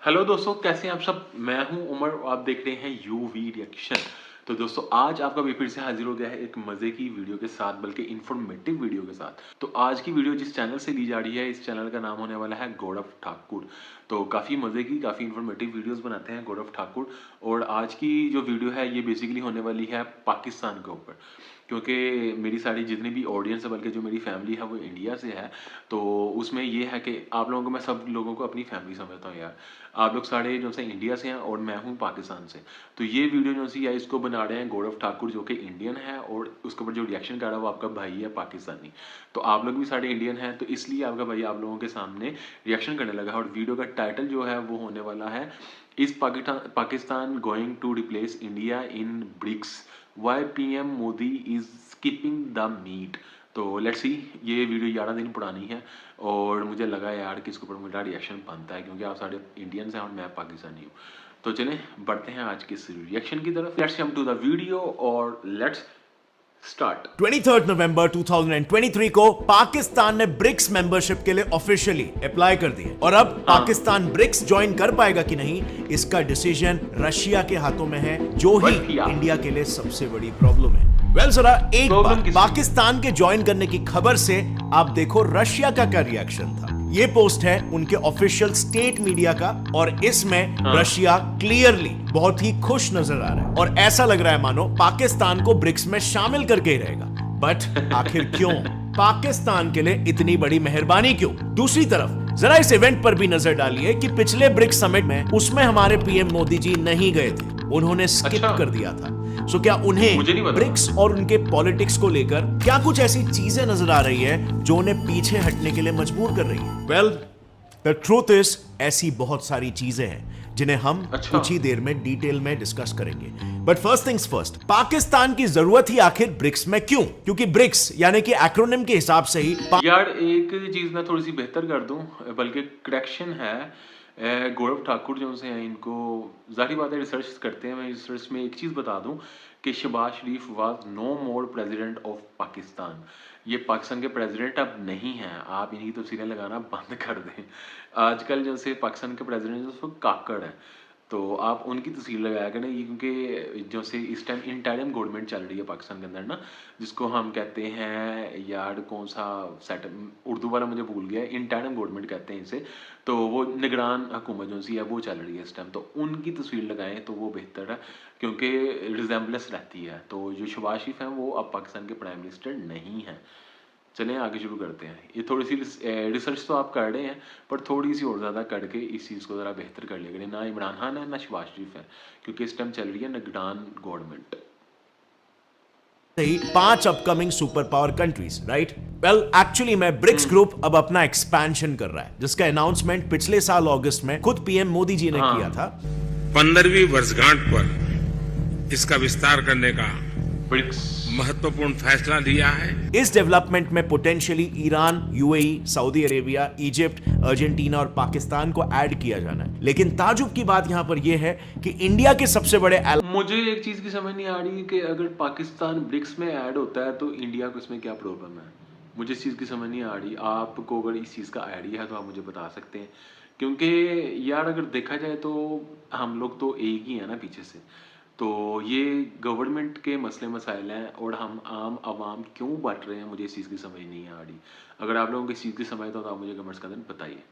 Hello दोस्तों, कैसे हैं आप सब। मैं हूं उमर और आप देख रहे हैं यूवी रिएक्शन। तो दोस्तों, आज आपका भी फिर से हाजिर हो गया है एक मज़े की वीडियो के साथ, बल्कि इन्फॉर्मेटिव वीडियो के साथ। तो आज की वीडियो जिस चैनल से ली जा रही है, इस चैनल का नाम होने वाला है गौरव ठाकुर। तो काफ़ी मज़े की, काफ़ी इन्फॉर्मेटिव वीडियोस बनाते हैं गौरव ठाकुर। और आज की जो वीडियो है ये बेसिकली होने वाली है पाकिस्तान के ऊपर, क्योंकि मेरी सारी जितनी भी ऑडियंस है, बल्कि जो मेरी फैमिली है वो इंडिया से है। तो उसमें ये है कि आप लोगों को, मैं सब लोगों को अपनी फैमिली समझता हूँ यार। आप लोग सारे जो से इंडिया से हैं और मैं हूँ पाकिस्तान से। तो ये वीडियो जो सी है इसको बना रहे हैं गौरव ठाकुर, जो कि इंडियन है, और उसके ऊपर जो रिएक्शन कर रहा है वो आपका भाई है पाकिस्तानी। तो आप लोग भी सारे इंडियन हैं, तो इसलिए आपका भाई आप लोगों के सामने रिएक्शन करने लगा है। और वीडियो का टाइटल जो है वो होने वाला है, is Pakistan going to replace India in BRICS, why PM Modi is skipping the meet. तो लेट्स सी, ये वीडियो 11 दिन पुरानी है और मुझे लगा यार कि इसके ऊपर मेरा रिएक्शन बनता है, क्योंकि आप सारे इंडियंस हैं और मैं पाकिस्तानी हूँ। तो चलें बढ़ते हैं आज के इस रिएक्शन की तरफ। Let's come to the video और लेट्स स्टार्ट। 23 नवंबर 2023 को पाकिस्तान ने ब्रिक्स मेंबरशिप के लिए ऑफिशियली अप्लाई कर दिया और अब पाकिस्तान ब्रिक्स ज्वाइन कर पाएगा कि नहीं, इसका डिसीजन रशिया के हाथों में है, जो ही इंडिया के लिए सबसे बड़ी प्रॉब्लम है। जरा एक बार पाकिस्तान के ज्वाइन करने की खबर से आप देखो रशिया का क्या रिएक्शन था। ये पोस्ट है उनके ऑफिशियल स्टेट मीडिया का और इसमें रशिया क्लियरली बहुत ही खुश नजर आ रहा है और ऐसा लग रहा है मानो पाकिस्तान को ब्रिक्स में शामिल करके ही रहेगा। बट आखिर क्यों? पाकिस्तान के लिए इतनी बड़ी मेहरबानी क्यों? दूसरी तरफ जरा इस इवेंट पर भी नजर डालिए कि पिछले ब्रिक्स समिट में उसमें हमारे पीएम मोदी जी नहीं गए थे, उन्होंने स्किप कर दिया था। सो क्या उन्हें ब्रिक्स और उनके पॉलिटिक्स को लेकर क्या कुछ ऐसी चीजें नजर आ रही है जो उन्हें पीछे हटने के लिए मजबूर कर रही है? वेल, द ट्रूथ इज ऐसी बहुत सारी चीजें हैं जिन्हें हम कुछ ही देर में डिटेल में डिस्कस करेंगे। But first things first, Pakistan की जरूरत ही आखिर ब्रिक्स में क्यों? क्योंकि ब्रिक्स यानी कि एक्रोनिम के हिसाब से ही यार एक चीज मैं थोड़ी सी बेहतर कर दूं, बल्कि करेक्शन है। गौरव ठाकुर जो से हैं, इनको जाहिर बात है रिसर्च करते हैं। मैं रिसर्च में एक चीज़ बता दूं कि Shahbaz Sharif was no more president of Pakistan. ये पाकिस्तान के प्रेसिडेंट अब नहीं हैं। आप इन्हीं तस्वीरें लगाना बंद कर दें। आजकल जो से पाकिस्तान के प्रेसिडेंट जो काकड़ है, तो आप उनकी तस्वीर लगाया करें। ये क्योंकि जो से इस टाइम इंटरिम गवर्नमेंट चल रही है पाकिस्तान के अंदर ना, जिसको हम कहते हैं यार कौन सा सेटअप, उर्दू वाला मुझे भूल गया, इंटरिम गवर्नमेंट कहते हैं इसे। तो वो निगरान हुकूमत जो सी है वो चल रही है इस टाइम, तो उनकी तस्वीर लगाएं तो वो बेहतर है, क्योंकि रिजेंबलेंस रहती है। तो जो शहबाज शरीफ हैं वो अब पाकिस्तान के प्राइम मिनिस्टर नहीं हैं। चलें आगे शुरू करते हैं। ये थोड़ी सी रिसर्च तो आप कर रहे हैं, पर थोड़ी सी और ज़्यादा करके इस चीज़ को ज़रा बेहतर कर लेंगे। ना इमरान खान है ना शहबाज शरीफ है, क्योंकि इस टाइम चल रही है निगरान government. 5 upcoming super power countries, right? Well, actually में ब्रिक्स ग्रुप अब अपना एक्सपेंशन कर रहा है, जिसका अनाउंसमेंट पिछले साल अगस्त में खुद पीएम मोदी जी ने किया था। 15वीं वर्षगांठ पर इसका विस्तार करने का ब्रिक्स महत्वपूर्ण फैसला लिया है। इस डेवलपमेंट में potentially Iran, UAE, Saudi Arabia, Egypt, Argentina और पाकिस्तान को ऐड किया जाना है। लेकिन ताजुब की बात यहां पर यह है कि इंडिया के सबसे बड़े मुझे एक चीज़ की समझ नहीं आ रही कि अगर पाकिस्तान ब्रिक्स में ऐड होता है तो इंडिया को इसमें क्या प्रॉब्लम है। मुझे इस चीज़ की समझ नहीं आ रही। आपको अगर इस चीज़ का आइडिया है तो आप मुझे बता सकते हैं, क्योंकि यार अगर देखा जाए तो हम लोग तो एक ही है ना पीछे से। तो ये गवर्नमेंट के मसले मसाइल हैं और हम आम आवाम क्यों बांट रहे हैं, मुझे इस चीज़ की समझ नहीं आ रही। अगर आप लोगों को इस चीज़ की समझ तो आप मुझे कमेंट्स का दिन बताइए।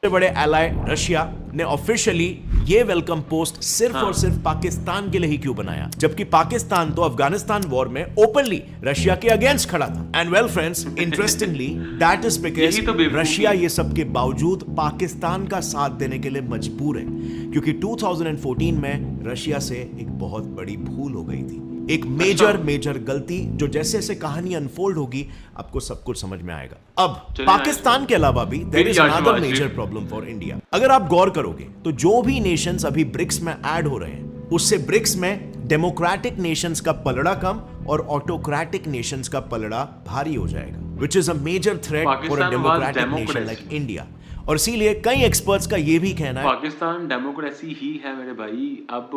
बड़े एलाय रशिया ने ऑफिशियली ये वेलकम पोस्ट सिर्फ और सिर्फ पाकिस्तान के लिए ही क्यों बनाया, जबकि पाकिस्तान तो अफगानिस्तान वॉर में ओपनली रशिया के अगेंस्ट खड़ा था। And well friends, interestingly that is because Russia ये सब के बावजूद पाकिस्तान का साथ देने के लिए मजबूर है, क्योंकि 2014 में रशिया से एक बहुत बड़ी भूल हो गई थी, एक मेजर गलती, जो जैसे जैसे कहानी अनफोल्ड होगी आपको सब कुछ समझ में आएगा। अब पाकिस्तान के अलावा भी there is another major problem for India. अगर आप गौर करोगे तो जो भी नेशंस अभी ब्रिक्स में ऐड हो रहे हैं, उससे ब्रिक्स में डेमोक्रेटिक नेशंस का पलड़ा कम और ऑटोक्रेटिक नेशंस का पलड़ा भारी हो जाएगा, which is a major threat for a democratic nation like India. और इसीलिए कई एक्सपर्ट्स का यह भी कहना है पाकिस्तान डेमोक्रेसी ही है मेरे भाई। अब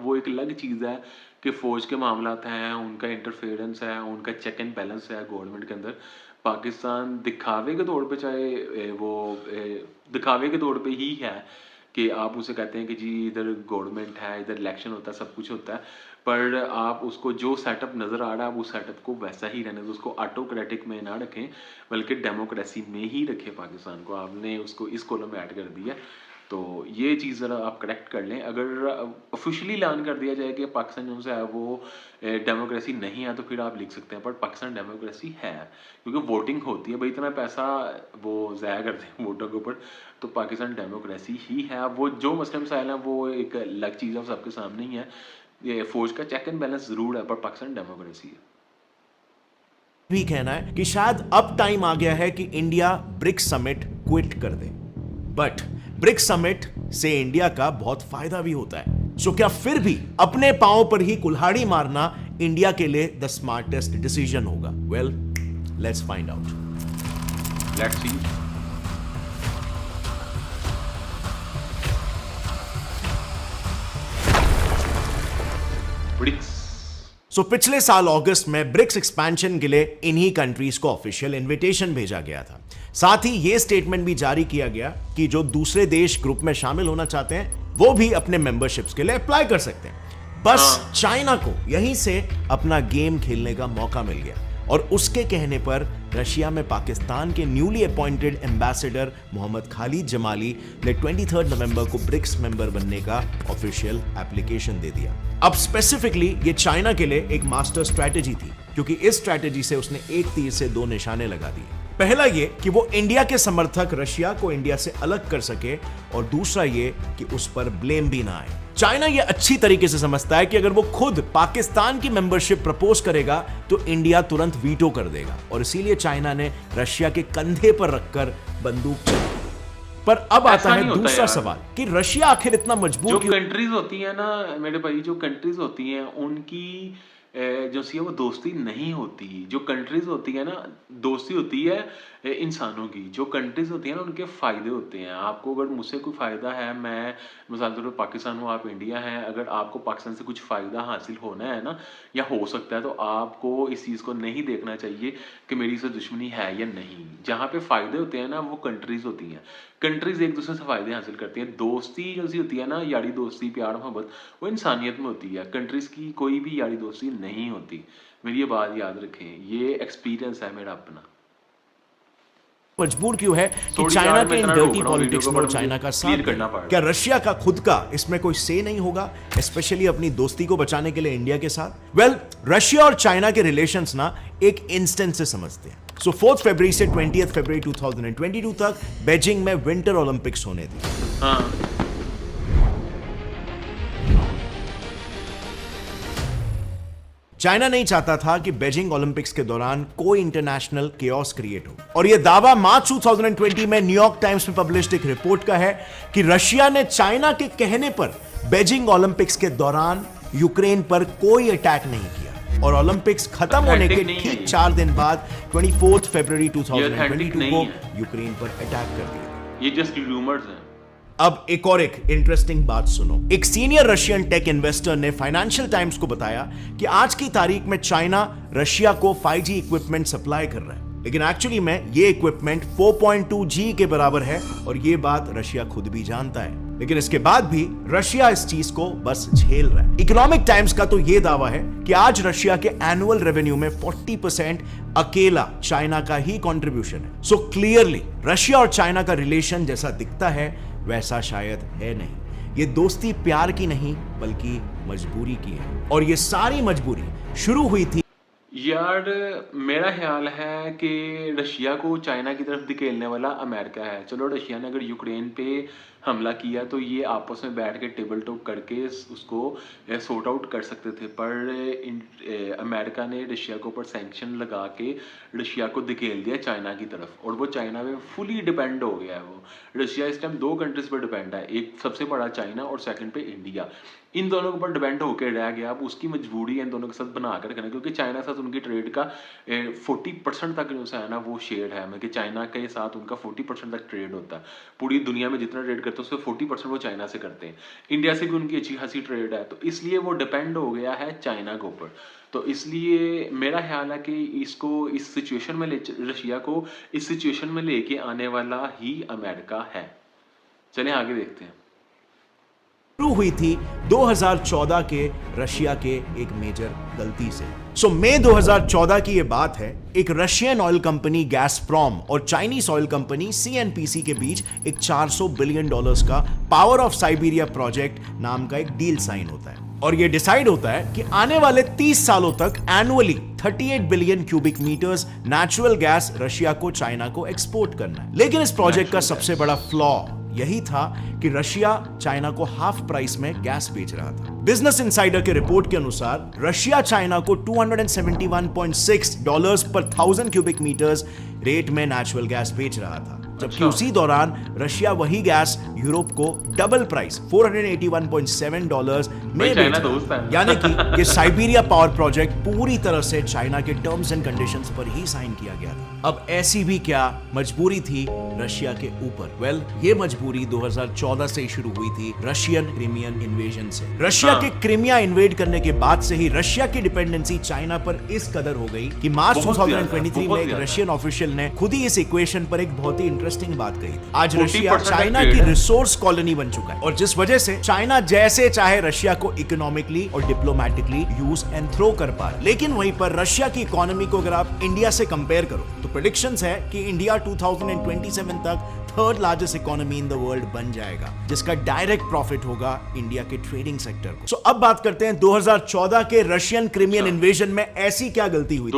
वो एक अलग चीज़ है कि फ़ौज के मामलात हैं, उनका इंटरफेरेंस है, उनका चेक एंड बैलेंस है गवर्नमेंट के अंदर। पाकिस्तान दिखावे के तौर पे चाहे वो दिखावे के तौर पे ही है कि आप उसे कहते हैं कि जी इधर गवर्नमेंट है, इधर इलेक्शन होता है, सब कुछ होता है, पर आप उसको जो सेटअप नज़र आ रहा है, आप उस सेटअप को वैसा ही रहने दो, उसको ऑटोक्रेटिक में ना रखें, बल्कि डेमोक्रेसी में ही रखें पाकिस्तान को। आपने उसको इस कॉलम में ऐड कर दिया, तो ये चीज़ ज़रा आप करेक्ट कर लें। अगर ऑफिशियली ऐलान कर दिया जाए कि पाकिस्तान जो है वो डेमोक्रेसी नहीं है, तो फिर आप लिख सकते हैं, पर पाकिस्तान डेमोक्रेसी है, क्योंकि वोटिंग होती है भाई, इतना पैसा वो ज़ाया करते हैं वोटों के ऊपर, तो पाकिस्तान डेमोक्रेसी ही है। वो जो मसले मसाइल हैं वो एक अलग चीज़ है, वो सबके सामने ही है। ये फौज का चेक एंड बैलेंस ज़रूर है, पर पाकिस्तान डेमोक्रेसी है। भी कहना है कि शायद अब टाइम आ गया है कि इंडिया ब्रिक्स समिट क्विट कर दे, बट ब्रिक्स समिट से इंडिया का बहुत फायदा भी होता है। सो क्या फिर भी अपने पांव पर ही कुल्हाड़ी मारना इंडिया के लिए द स्मार्टेस्ट डिसीजन होगा? Well, let's find out. Let's see. BRICS. So पिछले साल अगस्त में ब्रिक्स एक्सपेंशन के लिए इन्हीं कंट्रीज को ऑफिशियल इनविटेशन भेजा गया था। साथ ही यह स्टेटमेंट भी जारी किया गया कि जो दूसरे देश ग्रुप में शामिल होना चाहते हैं वो भी अपने मेंबरशिप्स के लिए अप्लाई कर सकते हैं। बस चाइना को यहीं से अपना गेम खेलने का मौका मिल गया, और उसके कहने पर रशिया में पाकिस्तान के newly appointed ambassador Mohammad Khalid Jamali ने 23 नवंबर को ब्रिक्स मेंबर बनने का ऑफिशियल एप्लीकेशन दे दिया। अब स्पेसिफिकली ये चाइना के लिए एक मास्टर स्ट्रैटेजी थी, क्योंकि इस स्ट्रैटेजी से उसने एक तीर से दो निशाने लगा दिए। पहला ये कि वो इंडिया के समर्थक रशिया को इंडिया से अलग कर सके, और दूसरा ये कि उस पर ब्लेम भी ना आए। चाइना ये अच्छी तरीके से समझता है कि अगर वो खुद पाकिस्तान की मेंबरशिप प्रपोज करेगा तो इंडिया तुरंत वीटो कर देगा, और इसीलिए चाइना ने रशिया के कंधे पर रखकर बंदूक चलाई। पर अब आता है दूसरा सवाल कि रशिया आखिर इतना मजबूर जो क्यों? कंट्रीज होती है ना मेरे भाई, जो कंट्रीज होती हैं उनकी जो सी है वो दोस्ती नहीं होती। जो कंट्रीज होती है ना, दोस्ती होती है इंसानों की। जो कंट्रीज होती है ना, उनके फ़ायदे होते हैं। आपको अगर मुझसे कोई फ़ायदा है, मैं मिसाल के तौर पर पाकिस्तान हूँ, आप इंडिया हैं, अगर आपको पाकिस्तान से कुछ फ़ायदा हासिल होना है ना, या हो सकता है, तो आपको इस चीज़ को नहीं देखना चाहिए कि मेरी इससे दुश्मनी है या नहीं। जहाँ पे फ़ायदे होते हैं ना, वो कंट्रीज़ होती हैं। कंट्रीज़ एक दूसरे से फ़ायदे हासिल करती हैं। दोस्ती जो सी होती है ना, यारी दोस्ती, प्यार मोहब्बत, वो इंसानियत में होती है। कंट्रीज़ की कोई भी यारी दोस्ती नहीं होती। मेरी ये बात याद रखें, ये एक्सपीरियंस है मेरा अपना। मजबूर क्यों है कि थोड़ी चाइना यार के मैं इन इतना डर्टी रोक रहा हूँ पॉलिटिक्स वीडियो में को, और चाइना का साथ क्लियर करना दे? पड़ेगा। क्या रशिया का खुद का इसमें कोई से नहीं होगा, स्पेशली अपनी दोस्ती को बचाने के लिए इंडिया के साथ? वेल, रशिया और चाइना के रिलेशंस ना एक इंस्टेंस से समझते हैं। सो 4 फरवरी से 20 फरवरी 2022 तक बीजिंग में विंटर ओलंपिक्स होने थे। हाँ, चाइना नहीं चाहता था कि बीजिंग ओलंपिक्स के दौरान कोई इंटरनेशनल केओस क्रिएट हो, और यह दावा मार्च 2020 में न्यूयॉर्क टाइम्स में पब्लिश्ड एक रिपोर्ट का है कि रशिया ने चाइना के कहने पर बीजिंग ओलंपिक्स के दौरान यूक्रेन पर कोई अटैक नहीं किया, और ओलंपिक्स खत्म होने के ठीक 4 दिन बाद 24 फरवरी 2022 को यूक्रेन पर अटैक कर दिया। ये जस्ट रूमर्स हैं। अब एक और एक इंटरेस्टिंग बात सुनो। एक सीनियर रशियन टेक इन्वेस्टर ने फाइनेंशियल टाइम्स को बताया कि आज की तारीख में चाइना रशिया को 5G इक्विपमेंट सप्लाई कर रहा है, लेकिन एक्चुअली में ये इक्विपमेंट 4.2G के बराबर है, और ये बात रशिया खुद भी जानता है, लेकिन इसके बाद भी रशिया इस चीज को बस झेल रहा है। इकोनॉमिक टाइम्स का तो ये दावा है कि आज रशिया के एनुअल रेवेन्यू में 40% अकेला चाइना का ही कंट्रीब्यूशन है। सो क्लियरली रशिया और चाइना का रिलेशन जैसा दिखता है वैसा शायद है नहीं। ये दोस्ती प्यार की नहीं बल्कि मजबूरी की है, और ये सारी मजबूरी शुरू हुई थी। यार मेरा ख्याल है कि रशिया को चाइना की तरफ धकेलने वाला अमेरिका है। चलो, रशिया ने अगर यूक्रेन पे हमला किया तो ये आपस में बैठ के टेबल टॉक करके उसको सॉर्ट आउट कर सकते थे, पर अमेरिका ने रशिया के ऊपर सैंक्शन लगा के रशिया को धकेल दिया चाइना की तरफ, और वो चाइना पे फुली डिपेंड हो गया है। वो रशिया इस टाइम 2 कंट्रीज पर डिपेंड है, एक सबसे बड़ा चाइना और सेकंड पे इंडिया। इन दोनों के ऊपर डिपेंड होकर रह गया। अब उसकी मजबूरी है इन दोनों के साथ बना कर रखना, क्योंकि चाइना के साथ उनकी ट्रेड का 40% तक जो है ना वो शेयर है, मतलब कि चाइना के साथ उनका 40% तक ट्रेड होता है। पूरी दुनिया में जितना ट्रेड करते हैं उससे 40% वो चाइना से करते हैं। इंडिया से भी उनकी अच्छी खासी ट्रेड है, तो इसलिए वो डिपेंड हो गया है चाइना के ऊपर। तो इसलिए मेरा ख्याल है कि इसको इस सिचुएशन में रशिया को इस सिचुएशन में लेके आने वाला ही अमेरिका है। चलिए आगे देखते हैं। शुरू हुई थी 2014 के रशिया के एक मेजर गलती से। सो मई 2014 की ये बात है, एक रशियन ऑयल कंपनी गैसप्रॉम और चाइनीज ऑयल कंपनी सीएनपीसी के बीच एक $400 बिलियन का पावर ऑफ साइबेरिया प्रोजेक्ट नाम का एक डील साइन होता है। और ये डिसाइड होता है कि आने वाले 30 सालों तक annually 38 billion cubic metres natural gas Russia को चाइना को एक्सपोर्ट करना है। लेकिन इस प्रोजेक्ट का सबसे बड़ा फ्लॉ यही था कि रशिया चाइना को हाफ प्राइस में गैस बेच रहा था। बिजनेस इनसाइडर के रिपोर्ट के अनुसार रशिया चाइना को $271.6 पर 1000 क्यूबिक मीटर्स रेट में नेचुरल गैस बेच रहा था, जबकि उसी दौरान रशिया वही गैस यूरोप को डबल प्राइस $481.7 में बेच रहा। यानी कि ये साइबेरिया पावर प्रोजेक्ट पूरी तरह से चाइना के टर्म्स एंड कंडीशंस पर ही साइन किया गया था। अब ऐसी भी क्या मजबूरी थी रशिया के ऊपर? वेल, ये मजबूरी 2014 से ही शुरू हुई थी रशियन क्रीमियन इन्वेजन से। रशिया के क्रीमिया इन्वेड करने के बाद से ही रशिया की डिपेंडेंसी चाइना पर इस कदर हो गई कि मार्च 2023 में एक रशियन ऑफिशियल ने खुद ही इस इक्वेशन पर एक बहुत ही इंटरेस्टिंग बात कही थी। आज रशिया चाइना की रिसोर्स कॉलोनी बन चुका है, और जिस वजह से चाइना जैसे चाहे रशिया को इकोनॉमिकली और डिप्लोमेटिकली यूज एंड थ्रो कर पा रहा है। लेकिन वहीं पर रशिया की इकोनॉमी को अगर आप इंडिया से कंपेयर करो तो प्रेडिक्शंस है कि इंडिया 2027 तक third largest economy in the world बन जाएगा, जिसका डायरेक्ट प्रॉफिट होगा इंडिया के ट्रेडिंग सेक्टर को। सो अब बात करते हैं 2014 के रशियन क्रीमियन इन्वेजन में ऐसी क्या गलती हुई थी।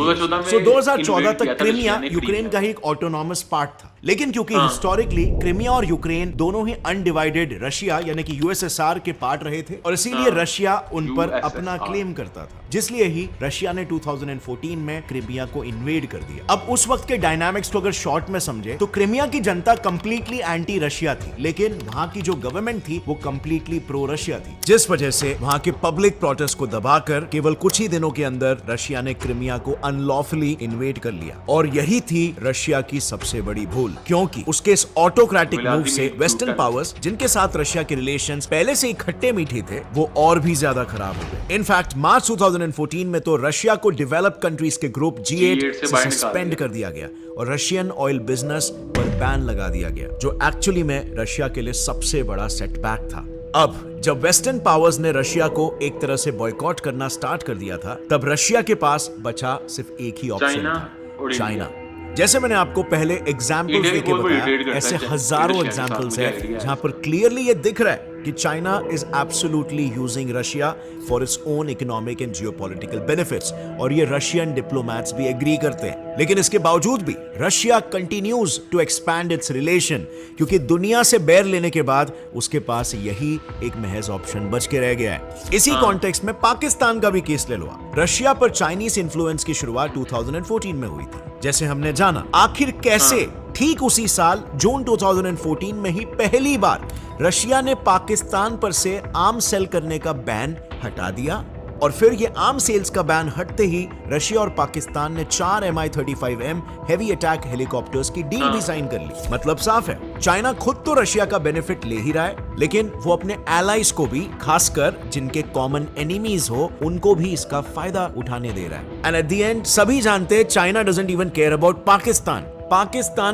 2014 तक क्रीमिया यूक्रेन का ही एक ऑटोनॉमस पार्ट था, लेकिन क्योंकि हिस्टोरिकली क्रीमिया और यूक्रेन दोनों ही अनडिवाइडेड रशिया यानी कि यूएसएसआर के पार्ट रहे थे, और इसीलिए रशिया उन पर अपना क्लेम करता था, जिसलिए ही रशिया ने 2014 में क्रीमिया को इन्वेड कर दिया। अब उस वक्त के डायनामिक्स को अगर शॉर्ट में समझे तो क्रीमिया की जनता कंप्लीटली एंटी रशिया थी, लेकिन वहां की जो गवर्नमेंट थी वो कंप्लीटली प्रो रशिया थी, जिस वजह से वहां के पब्लिक प्रोटेस्ट को दबाकर केवल कुछ ही दिनों के अंदर रशिया ने क्रीमिया को अनलॉफुली इन्वेड कर लिया। और यही थी रशिया की सबसे बड़ी भूल, क्योंकि उसके इस ऑटोक्रेटिक मूव से वेस्टर्न पावर्स, जिनके साथ रशिया के रिलेशंस पहले से ही खट्टे मीठे थे, वो और भी ज्यादा खराब हो गए। इनफैक्ट मार्च 2014 में तो रशिया को डेवलप्ड कंट्रीज के ग्रुप G8 से सस्पेंड कर दिया गया और रशियन ऑयल बिजनेस पर बैन लगा दिया गया, जो एक्चुअली में रशिया के लिए सबसे बड़ा सेटबैक था। अब जब वेस्टर्न पावर्स ने रशिया को एक तरह से बॉयकॉट करना स्टार्ट कर दिया था, तब रशिया के पास बचा सिर्फ एक ही ऑप्शन था, चाइना। जैसे मैंने आपको पहले एग्जाम्पल्स देके बताया, ऐसे हजारों एग्जाम्पल्स हैं जहां पर क्लियरली ये दिख रहा है कि China is absolutely using Russia for its own economic and geopolitical benefits, और ये रशियन डिप्लोमैट्स भी एग्री करते हैं। लेकिन इसके बावजूद भी Russia continues to expand its relation, क्योंकि दुनिया से बैर लेने के बाद उसके पास यही एक महज ऑप्शन बच के रह गया है। इसी कॉन्टेक्स्ट में पाकिस्तान का भी केस ले लो। रशिया पर चाइनीज इन्फ्लुएंस की शुरुआत 2014 में हुई थी, जैसे हमने जाना। आखिर कैसे? ठीक उसी साल जून 2014 में ही पहली बार रशिया ने पाकिस्तान पर से आर्म सेल करने का बैन हटा दिया, और फिर ये आर्म सेल्स का बैन हटते ही रशिया और पाकिस्तान ने 4 Mi-35M हेवी अटैक हेलीकॉप्टर्स की डील भी साइन कर ली। मतलब साफ है, चाइना खुद तो रशिया का बेनिफिट ले ही रहा है, लेकिन वो अपने एलाइज को भी, खासकर जिनके कॉमन एनिमीज हो, उनको भी इसका फायदा उठाने दे रहा है। एंड एट द एंड सभी जानते हैं China doesn't even care about Pakistan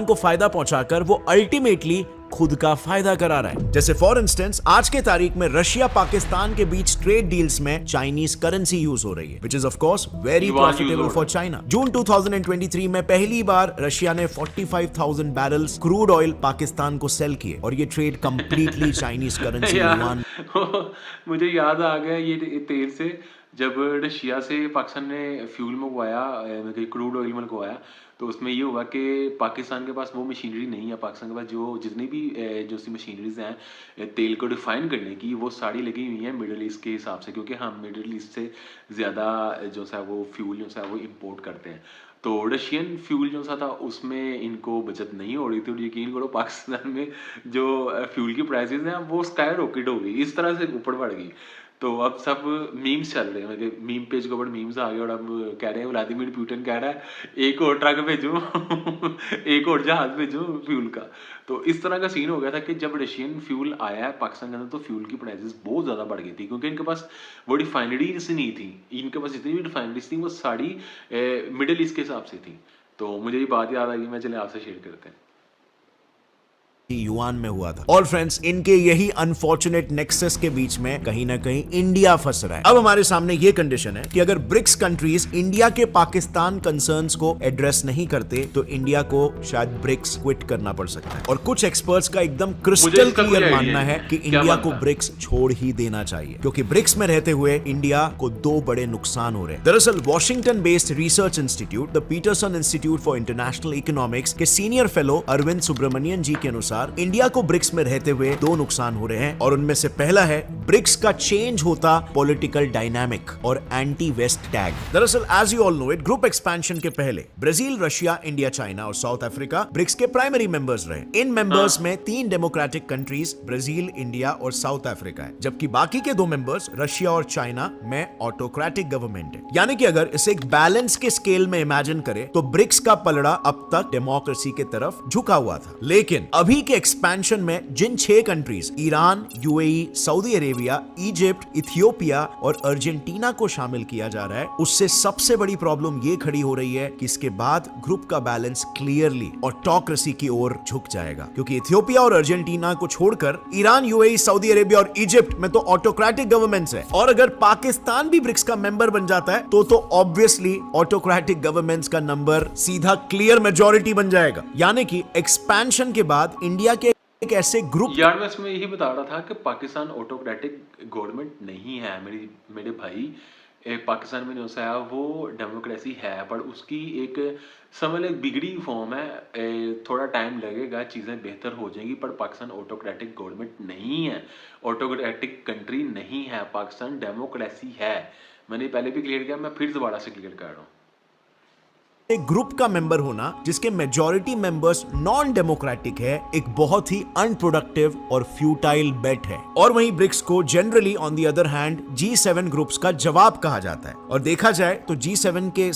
को फायदा पहुंचाकर वो अल्टीमेटली खुद का फायदा करा रहा है। जैसे फॉर इंस्टेंस आज के तारीख में रशिया पाकिस्तान के बीच ट्रेड डील्स में चाइनीज करेंसी यूज हो रही है, which is of course very profitable for China. जून 2023 में पहली बार रशिया ने 45,000 बैरल्स क्रूड ऑयल पाकिस्तान को सेल किए, और ये ट्रेड कंप्लीटली चाइनीज करेंसी में। मुझे याद आ गया ये तेल से, जब रशिया से पाकिस्तान ने फ्यूल मंगवाया, क्रूड ऑयल मंगवाया, तो उसमें ये हुआ कि पाकिस्तान के पास वो मशीनरी नहीं है। पाकिस्तान के पास जो जितनी भी जो सी मशीनरीज हैं तेल को रिफाइन करने की, वो सारी लगी हुई हैं मिडिल ईस्ट के हिसाब से, क्योंकि हम मिडिल ईस्ट से ज़्यादा जो सा वो फ्यूल जो सा वो इम्पोर्ट करते हैं। तो रशियन फ्यूल जो सा था उसमें इनको बचत नहीं हो रही थी, और यकीन करो पाकिस्तान में जो फ्यूल की प्राइसेस हैं वो स्काई रॉकेट हो गई, इस तरह से ऊपर बढ़ गई। तो अब सब मीम्स चल रहे हैं, मतलब मीम पेज के ऊपर मीम्स आ गए और अब कह रहे हैं व्लादिमीर पुतिन कह रहा है एक और ट्रक भेजो एक और जहाज भेजो फ्यूल का। तो इस तरह का सीन हो गया था कि जब रशियन फ्यूल आया है पाकिस्तान के अंदर तो फ्यूल की प्राइसेस बहुत ज़्यादा बढ़ गई थी, क्योंकि इनके पास वो रिफाइनरीज नहीं थी, इनके पास जितनी भी रिफाइनरीज थी वो सारी मिडिल ईस्ट के हिसाब से थी। तो मुझे ये बात याद आ गई, मैं चले आपसे शेयर करते हैं। युआन में हुआ था। और फ्रेंड्स, इनके यही अनफॉर्चुनेट नेक्सस के बीच में कहीं ना कहीं इंडिया फंस रहा है। अब हमारे सामने ये कंडीशन है कि अगर ब्रिक्स कंट्रीज इंडिया के पाकिस्तान कंसर्न्स को एड्रेस नहीं करते तो इंडिया को शायद ब्रिक्स क्विट करना पड़ सकता है। और कुछ एक्सपर्ट्स का एकदम क्रिस्टल क्लियर मानना है कि इंडिया को ब्रिक्स छोड़ ही देना चाहिए, क्योंकि ब्रिक्स में रहते हुए इंडिया को दो बड़े नुकसान हो रहे हैं। दरअसल Washington based research institute the Peterson Institute for International Economics के सीनियर फेलो अरविंद सुब्रमण्यन जी के अनुसार इंडिया को ब्रिक्स में रहते हुए दो नुकसान हो रहे हैं, और उनमें से पहला है ब्रिक्स का चेंज होता पॉलिटिकल डायनामिक और एंटी वेस्ट टैग। दरअसल as you all know it, group expansion के पहले ब्राजील, रशिया, इंडिया, चाइना और साउथ अफ्रीका ब्रिक्स के प्राइमरी मेंबर्स रहे। इन मेंबर्स में 3 डेमोक्रेटिक कंट्रीज ब्राजील, इंडिया और साउथ अफ्रीका है, जबकि बाकी के 2 मेंबर्स रशिया और चाइना में ऑटोक्रेटिक गवर्नमेंट है। यानी कि अगर इसे एक बैलेंस के स्केल में इमेजिन करें तो ब्रिक्स का पलड़ा अब तक डेमोक्रेसी के तरफ झुका हुआ था। लेकिन अभी के एक्सपेंशन में जिन 6 countries Iran, UAE, Saudi Arabia, Egypt, Ethiopia और अर्जेंटीना को शामिल किया जा रहा है, उससे सबसे बड़ी प्रॉब्लम ये खड़ी हो रही है कि इसके बाद ग्रुप का बैलेंस क्लियरली ऑटोक्रेसी की ओर झुक जाएगा, क्योंकि इथियोपिया और अर्जेंटीना को छोड़कर ईरान, यूएई, सऊदी अरेबिया और इजिप्ट में तो ऑटोक्रेटिक गवर्नमेंट्स है। और अगर पाकिस्तान भी ब्रिक्स का मेंबर बन जाता है तो ऑब्वियसली ऑटोक्रेटिक गवर्नमेंट्स का नंबर सीधा क्लियर मेजॉरिटी बन जाएगा। यानी कि एक्सपेंशन के बाद इंडिया के एक ऐसे ग्रुप, यार मैं इसमें यही बता रहा था कि पाकिस्तान ऑटोक्रेटिक गवर्नमेंट नहीं है मेरे भाई। पाकिस्तान में जो सा है वो डेमोक्रेसी है, पर उसकी एक समझ एक बिगड़ी फॉर्म है। थोड़ा टाइम लगेगा, चीज़ें बेहतर हो जाएंगी, पर पाकिस्तान ऑटोक्रेटिक गवर्नमेंट नहीं है, ऑटोक्रेटिक कंट्री नहीं है, पाकिस्तान डेमोक्रेसी है। मैंने पहले भी क्लियर किया, मैं फिर दोबारा से क्लियर कर रहा हूँ। एक ग्रुप का मेंबर होना जिसके मेजॉरिटी मेंबर्स नॉन डेमोक्रेटिक है, एक बहुत ही अनप्रोडक्टिव और फ्यूटाइल बेट है। और वहीं ब्रिक्स को generally on the other hand G7 groups का जवाब कहा जाता है। और देखा जाए तो G7 के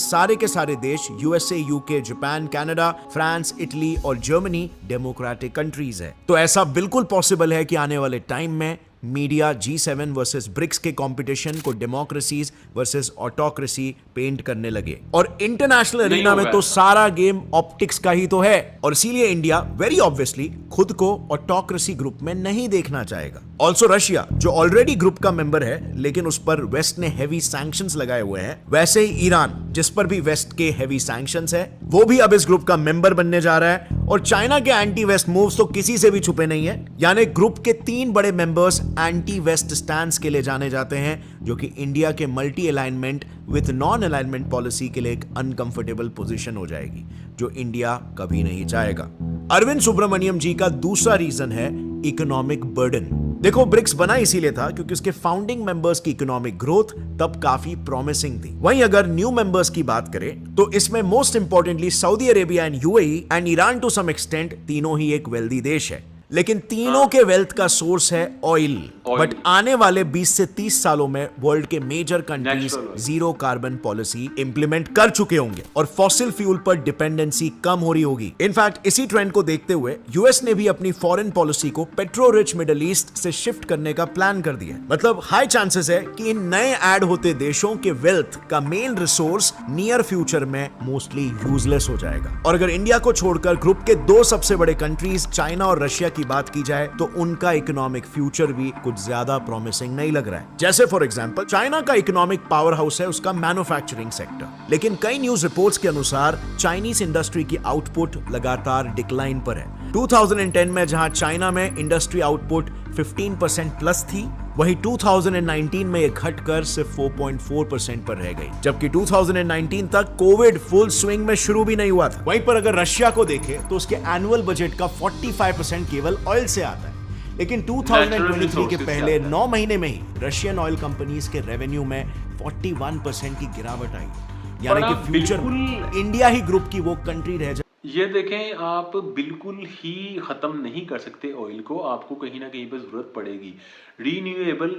सारे देश USA, UK, Japan, Canada, France, Italy और जर्मनी डेमोक्रेटिक कंट्रीज है। तो ऐसा बिल्कुल पॉसिबल है कि आने वाले टाइम में मीडिया G7 वर्सेस ब्रिक्स के कंपटीशन को डेमोक्रेसीज वर्सेस ऑटोक्रेसी पेंट करने लगे। और इंटरनेशनल एरिना में तो सारा गेम ऑप्टिक्स का ही तो है, और इसीलिए इंडिया वेरी ऑब्वियसली खुद को ऑटोक्रेसी ग्रुप में नहीं देखना चाहेगा। ऑल्सो रशिया, जो ऑलरेडी ग्रुप का मेंबर है लेकिन उस पर वेस्ट ने हेवी सैंक्शंस लगाए हुए हैं, वैसे ही ईरान, जिस पर भी वेस्ट के हेवी सैंक्शंस है, वो भी अब इस ग्रुप का मेंबर बनने जा रहा है। और चाइना के एंटी वेस्ट मूव्स तो किसी से भी छुपे नहीं है। यानी ग्रुप के 3 बड़े मेंबर्स एंटी वेस्ट स्टैंड के लिए जाने जाते हैं, जो कि इंडिया के multi alignment with non alignment policy के लिए एक अनकंफर्टेबल पोजीशन हो जाएगी, जो इंडिया कभी नहीं चाहेगा। अरविंद सुब्रमण्यम जी का दूसरा रीजन है इकोनॉमिक बर्डन। देखो, ब्रिक्स बना इसीलिए था क्योंकि उसके फाउंडिंग मेंबर्स की इकोनॉमिक ग्रोथ तब काफी प्रॉमिसिंग थी। वहीं अगर न्यू मेंबर्स की बात करें तो इसमें most importantly Saudi Arabia and UAE and Iran to some extent तीनों ही एक वेल्दी देश है, लेकिन तीनों के वेल्थ का सोर्स है ऑयल। बट आने वाले 20 से 30 सालों में वर्ल्ड के major countries zero carbon policy implement कर चुके होंगे और फॉसिल फ्यूल पर डिपेंडेंसी कम हो रही होगी। इनफैक्ट इसी ट्रेंड को देखते हुए यूएस ने भी अपनी फॉरेन पॉलिसी को पेट्रो रिच मिडिल ईस्ट से शिफ्ट करने का प्लान कर दिया। मतलब हाई चांसेस है कि इन नए ऐड होते देशों के वेल्थ का मेन रिसोर्स नियर फ्यूचर में मोस्टली यूजलेस हो जाएगा। और अगर इंडिया को छोड़कर ग्रुप के 2 सबसे बड़े कंट्रीज चाइना और रशिया की बात की जाए तो उनका इकोनॉमिक फ्यूचर भी कुछ ज्यादा प्रॉमिसिंग नहीं लग रहा है। जैसे फॉर एग्जांपल चाइना का इकोनॉमिक पावर हाउस है उसका मैन्युफैक्चरिंग सेक्टर, लेकिन कई न्यूज रिपोर्ट्स के अनुसार चाइनीज इंडस्ट्री की आउटपुट लगातार डिक्लाइन पर है। 2010 में जहां चाइना में इंडस्ट्री आउटपुट 15% प्लस थी, वहीं 2019 में यह घटकर सिर्फ 4.4% पर रह गई, जबकि 2019 तक कोविड फुल स्विंग में शुरू भी नहीं हुआ था। वहीं पर अगर रशिया को देखें तो उसके एनुअल बजट का 45% केवल ऑयल से आता है, लेकिन 2023 के पहले 9 महीने में ही रशियन ऑयल कंपनीज के रेवेन्यू में 41% की गिरावट आई। यानी कि फ्यूचर इंडिया ही ग्रुप की वो कंट्री रह जाए ये देखें, आप बिल्कुल ही ख़त्म नहीं कर सकते ऑयल को, आपको कहीं न कहीं पे ज़रूरत पड़ेगी। रीन्यूएबल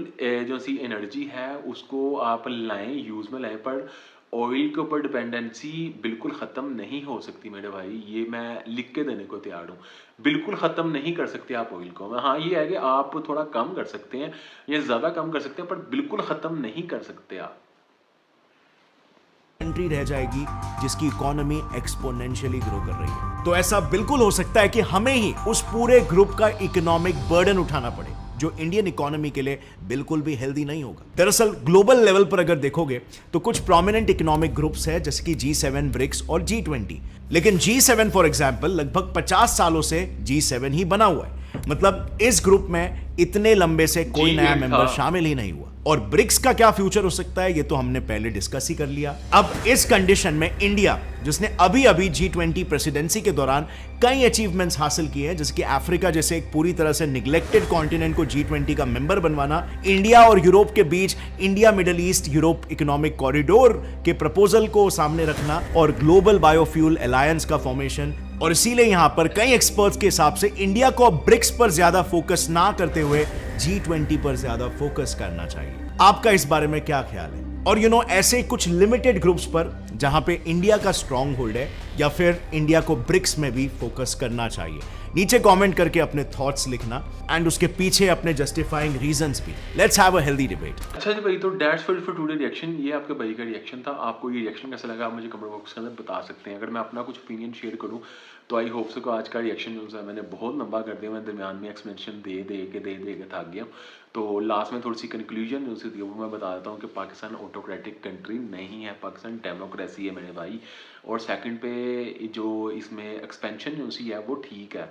जो सी एनर्जी है उसको आप लाएँ, यूज़ में लाएँ, पर ऑयल के ऊपर डिपेंडेंसी बिल्कुल ख़त्म नहीं हो सकती मेरे भाई, ये मैं लिख के देने को तैयार हूँ। बिल्कुल ख़त्म नहीं कर सकते आप ऑयल को। हाँ, ये है कि आप थोड़ा कम कर सकते हैं या ज़्यादा कम कर सकते हैं, पर बिल्कुल ख़त्म नहीं कर सकते आप। कंट्री रह जाएगी जिसकी इकोनॉमी एक्सपोनेंशियली ग्रो कर रही है। तो ऐसा बिल्कुल हो सकता है कि हमें ही उस पूरे ग्रुप का इकोनॉमिक बर्डन उठाना पड़े, जो इंडियन इकोनॉमी के लिए बिल्कुल भी हेल्दी नहीं होगा। दरअसल ग्लोबल लेवल पर अगर देखोगे तो कुछ प्रोमिनेंट इकोनॉमिक ग्रुप्स है, जैसे कि G7, ब्रिक्स और G20। लेकिन G7 फॉर एग्जांपल लगभग 50 सालों से G7 ही बना हुआ है। मतलब इस ग्रुप में इतने लंबे से कोई नया G8 मेंबर था। शामिल ही नहीं हुआ। और ब्रिक्स का क्या फ्यूचर हो सकता है, ये तो हमने पहले डिस्कस ही कर लिया। अब इस कंडीशन में इंडिया, जिसने अभी अभी G20 प्रेसिडेंसी के दौरान कई अचीवमेंट्स हासिल किए हैं, जैसे कि अफ्रीका जैसे एक पूरी तरह से निग्लेक्टेड कॉन्टिनेंट को G20 का मेंबर बनवाना, इंडिया और यूरोप के बीच India Middle East Europe economic corridor के प्रपोजल को सामने रखना, और ग्लोबल बायोफ्यूल अलायंस का फॉर्मेशन। और इसीलिए यहां पर कई एक्सपर्ट्स के हिसाब से इंडिया को ब्रिक्स पर ज्यादा फोकस ना करते हुए G20 पर ज्यादा फोकस करना चाहिए। आपका इस बारे में क्या ख्याल है? और ऐसे कुछ लिमिटेड ग्रुप्स पर जहां पे इंडिया का स्ट्रॉन्ग होल्ड है, या फिर इंडिया को ब्रिक्स में भी फोकस करना चाहिए? नीचे कमेंट करके अपने थॉट्स लिखना, एंड उसके पीछे अपने जस्टिफाइंग रीजंस भी। Let's have a healthy debate. अच्छा जी भाई, तो दैट्स फॉर टुडे रिएक्शन। ये आपके भाई का रिएक्शन था। आपको ये रिएक्शन कैसा लगा आप मुझे कमेंट बॉक्स के अंदर बता सकते हैं। अगर मैं अपना कुछ ओपिनियन शेयर करूं तो आई होप सो को आज का रिएक्शन जो है मैंने बहुत लंबा कर दिया, मैं दरमियान में एक्सप्लेनेशन दे के थक गया। तो लास्ट में थोड़ी सी कंक्लूजन जो सी थी वो मैं बता देता हूँ कि पाकिस्तान ऑटोक्रेटिक कंट्री नहीं है, पाकिस्तान डेमोक्रेसी है मेरे भाई। और सेकंड पे जो इसमें एक्सपेंशन जो सी है वो ठीक है,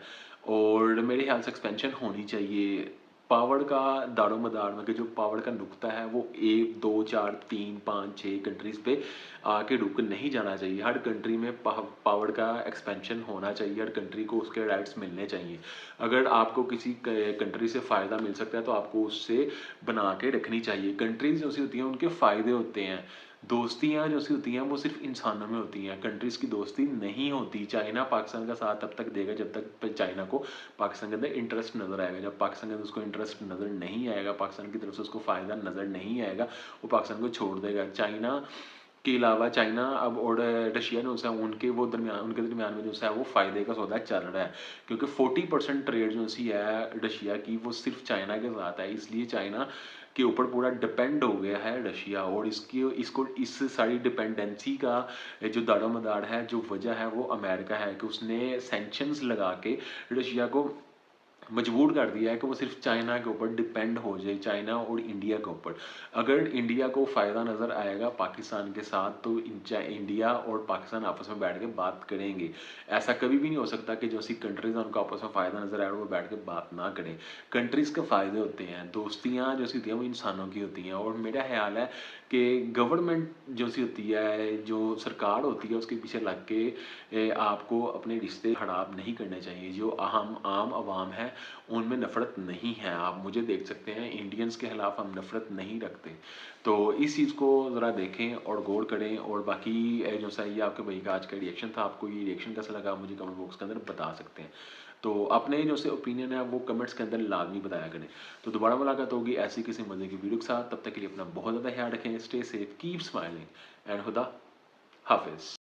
और मेरे ख्याल से एक्सपेंशन होनी चाहिए। पावर का दारोमदार में कि जो पावर का नुक्ता है वो 1 2 4 3 5 6 कंट्रीज़ पे आके रुक नहीं जाना चाहिए। हर कंट्री में पावर का एक्सपेंशन होना चाहिए, हर कंट्री को उसके राइट्स मिलने चाहिए। अगर आपको किसी कंट्री से फ़ायदा मिल सकता है तो आपको उससे बना के रखनी चाहिए। कंट्रीज़ जो सी होती हैं उनके फ़ायदे होते हैं, दोस्तियाँ जो सी होती हैं वो सिर्फ इंसानों में होती हैं, कंट्रीज़ की दोस्ती नहीं होती। चाइना पाकिस्तान का साथ तब तक देगा जब तक चाइना को पाकिस्तान के अंदर इंटरेस्ट नज़र आएगा। जब पाकिस्तान के अंदर उसको इंटरेस्ट नज़र नहीं आएगा, पाकिस्तान की तरफ से उसको फ़ायदा नज़र नहीं आएगा, वो पाकिस्तान को छोड़ देगा। चाइना के अलावा चाइना अब और रशिया जो है उनके दरमियान में जो है वो फ़ायदे का सौदा चल रहा है, क्योंकि 40% ट्रेड जो सी है रशिया की वो सिर्फ चाइना के साथ है। इसलिए चाइना के ऊपर पूरा डिपेंड हो गया है रशिया, और इस सारी डिपेंडेंसी का जो दारोमदार है, जो वजह है वो अमेरिका है कि उसने सैंक्शंस लगा के रशिया को मजबूर कर दिया है कि वो सिर्फ चाइना के ऊपर डिपेंड हो जाए, चाइना और इंडिया के ऊपर। अगर इंडिया को फ़ायदा नज़र आएगा पाकिस्तान के साथ तो इंडिया और पाकिस्तान आपस में बैठ के बात करेंगे। ऐसा कभी भी नहीं हो सकता कि जो सी कंट्रीज़ हैं उनको आपस में फ़ायदा नज़र आए और वो बैठ के बात ना करें। कंट्रीज़ के फ़ायदे होते हैं, दोस्तियाँ जो सी होती हैं वो इंसानों की होती हैं। और मेरा ख्याल है कि गवर्नमेंट जो सी होती है, जो सरकार होती है, उसके पीछे लग के आपको अपने रिश्ते ख़राब नहीं करने चाहिए। जो आम आवाम है उनमें नफ़रत नहीं है। आप मुझे देख सकते हैं, इंडियंस के खिलाफ हम नफ़रत नहीं रखते। तो इस चीज़ को ज़रा देखें और गौर करें। और बाकी जो सा ये आपके भाई का आज का रिएक्शन था, आपको ये रिएक्शन कैसा लगा मुझे कमेंट बॉक्स के अंदर बता सकते हैं। तो अपने जो से ओपिनियन है वो कमेंट्स के अंदर लाजमी बताया करें। तो दोबारा मुलाकात होगी ऐसी किसी मज़े की वीडियो के साथ। तब तक के लिए अपना बहुत ज़्यादा ख्याल रखें। Stay safe, keep smiling, and खुदा हाफिज़।